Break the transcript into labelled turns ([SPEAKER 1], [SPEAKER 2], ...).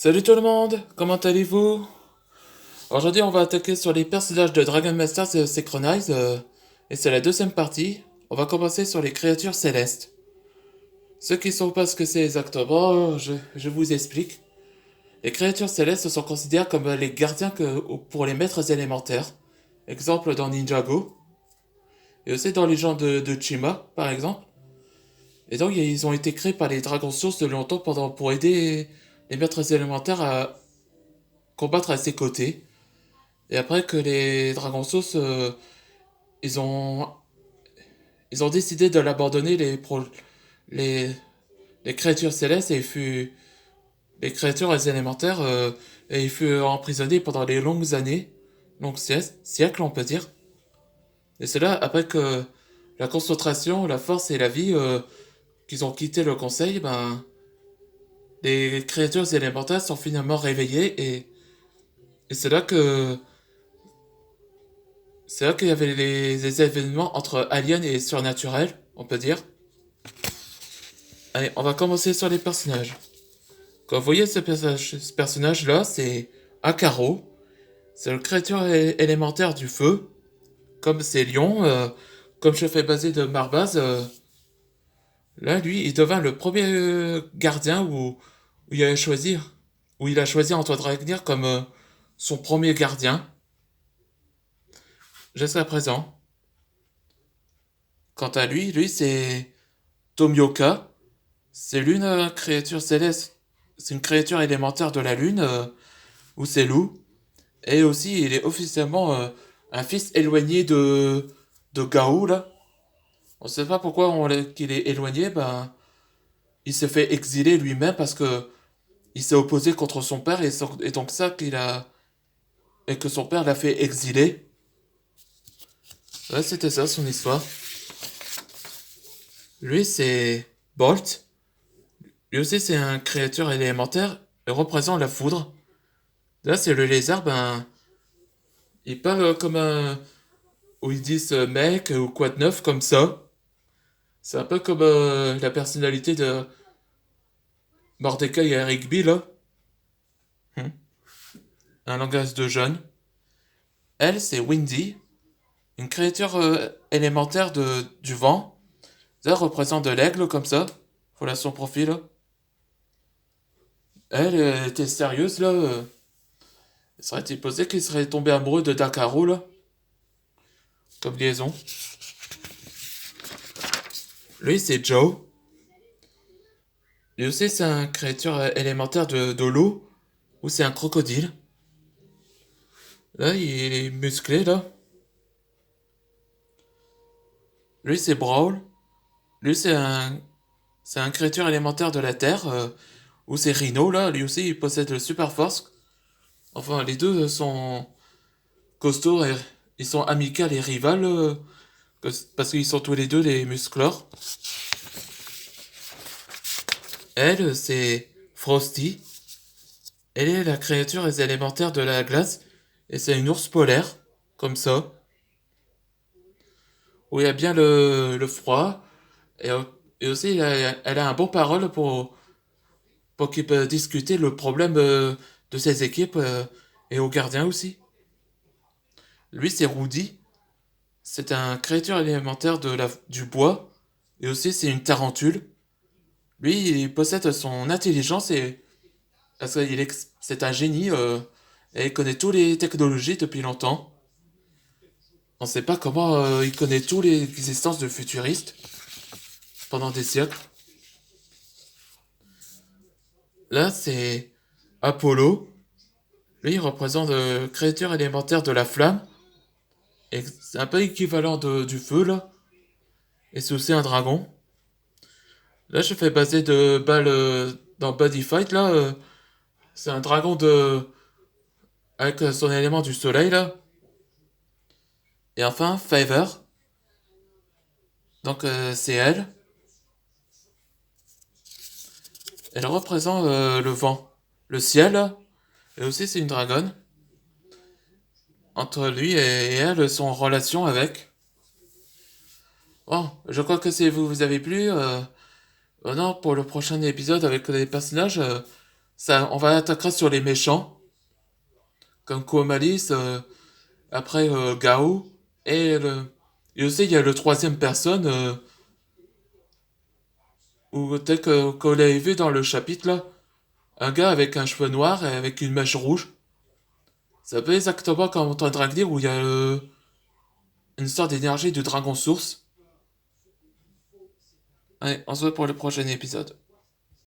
[SPEAKER 1] Salut tout le monde, comment allez-vous? Aujourd'hui on va attaquer sur les personnages de Dragon Masters Synchronize et c'est la deuxième partie. On va commencer sur les créatures célestes. Ceux qui ne savent pas ce que c'est exactement, je vous explique. Les créatures célestes sont considérées comme les gardiens pour les maîtres élémentaires. Exemple dans Ninjago. Et aussi dans les gens de Chima, par exemple. Et donc ils ont été créés par les dragons sources de longtemps pour aider les maîtres élémentaires à combattre à ses côtés. Et après que les Dragons Sauce, ils ont, ils ont décidé de l'abandonner, les, les créatures célestes, les créatures élémentaires, et il fut emprisonné pendant les longues années, longues siècles on peut dire. Et c'est là, après que la concentration, la force et la vie, qu'ils ont quitté le conseil, ben, les créatures élémentaires sont finalement réveillées et c'est là qu'il y avait les événements entre aliens et surnaturels, on peut dire. Allez, on va commencer sur les personnages. Quand vous voyez ce personnage-là, c'est Akaro. C'est le créature élémentaire du feu. Comme c'est Lion, comme je fais baser de Marbaz, là, lui, il devint le premier gardien où il a choisi Antoine Dragnir comme son premier gardien, jusqu'à présent. Quant à lui c'est Tomioka. C'est l'une créature céleste. C'est une créature élémentaire de la lune, où c'est loup. Et aussi, il est officiellement un fils éloigné de Gao, là. On sait pas pourquoi qu'il est éloigné, ben, il s'est fait exiler lui-même parce que il s'est opposé contre son père et donc ça et que son père l'a fait exiler. Ouais, c'était ça son histoire. Lui, c'est Bolt. Lui aussi, c'est un créature élémentaire. Il représente la foudre. Là, c'est le lézard, ben, il parle comme un. Où ils disent mec ou quoi de neuf, comme ça. C'est un peu comme la personnalité de Mordecai et Rigby, là. Hmm. Un langage de jeune. Elle, c'est Windy, une créature élémentaire du vent. Ça représente de l'aigle, comme ça. Voilà son profil, là. Elle était sérieuse, là. Il serait posé qu'il serait tombé amoureux de Dakaro, là. Comme liaison. Lui, c'est Joe. Lui aussi, c'est un créature élémentaire de l'eau, ou c'est un crocodile. Là, il est musclé, là. Lui, c'est Brawl. Lui, c'est un créature élémentaire de la Terre, ou c'est Rhino, là. Lui aussi, il possède le super force. Enfin, les deux sont costauds et ils sont amicaux et rivales, parce qu'ils sont tous les deux des musclores. Elle, c'est Frosty. Elle est la créature élémentaire de la glace, et c'est une ours polaire, comme ça, où il y a bien le froid, et, et aussi elle a un bon parole pour qu'il puisse discuter le problème de ses équipes et aux gardiens aussi. Lui, c'est Rudy, c'est un créature élémentaire du bois, et aussi c'est une tarentule. Lui, il possède son intelligence et parce c'est un génie et il connaît toutes les technologies depuis longtemps. On ne sait pas comment il connaît toutes les existences de futuristes pendant des siècles. Là, c'est Apollo. Lui, il représente le créature élémentaire de la flamme. Et c'est un peu équivalent du feu, là. Et c'est aussi un dragon. Là, je fais baser de balles dans Buddy Fight, là. C'est un dragon avec son élément du soleil, là. Et enfin, Favor. Donc, c'est elle. Elle représente le vent. Le ciel, là. Et aussi, c'est une dragonne. Entre lui et elle, son relation avec. Bon, je crois que si vous avez plu, non, pour le prochain épisode avec les personnages, Ça, on va attaquer sur les méchants, comme Kuomalis, après Gao, et aussi il y a le troisième personne, où tel que qu'on l'avait vu dans le chapitre là, un gars avec un cheveu noir et avec une mèche rouge. C'est un peu exactement comme on est en train de dire, où il y a une sorte d'énergie du dragon source. Allez, on se voit pour le prochain épisode.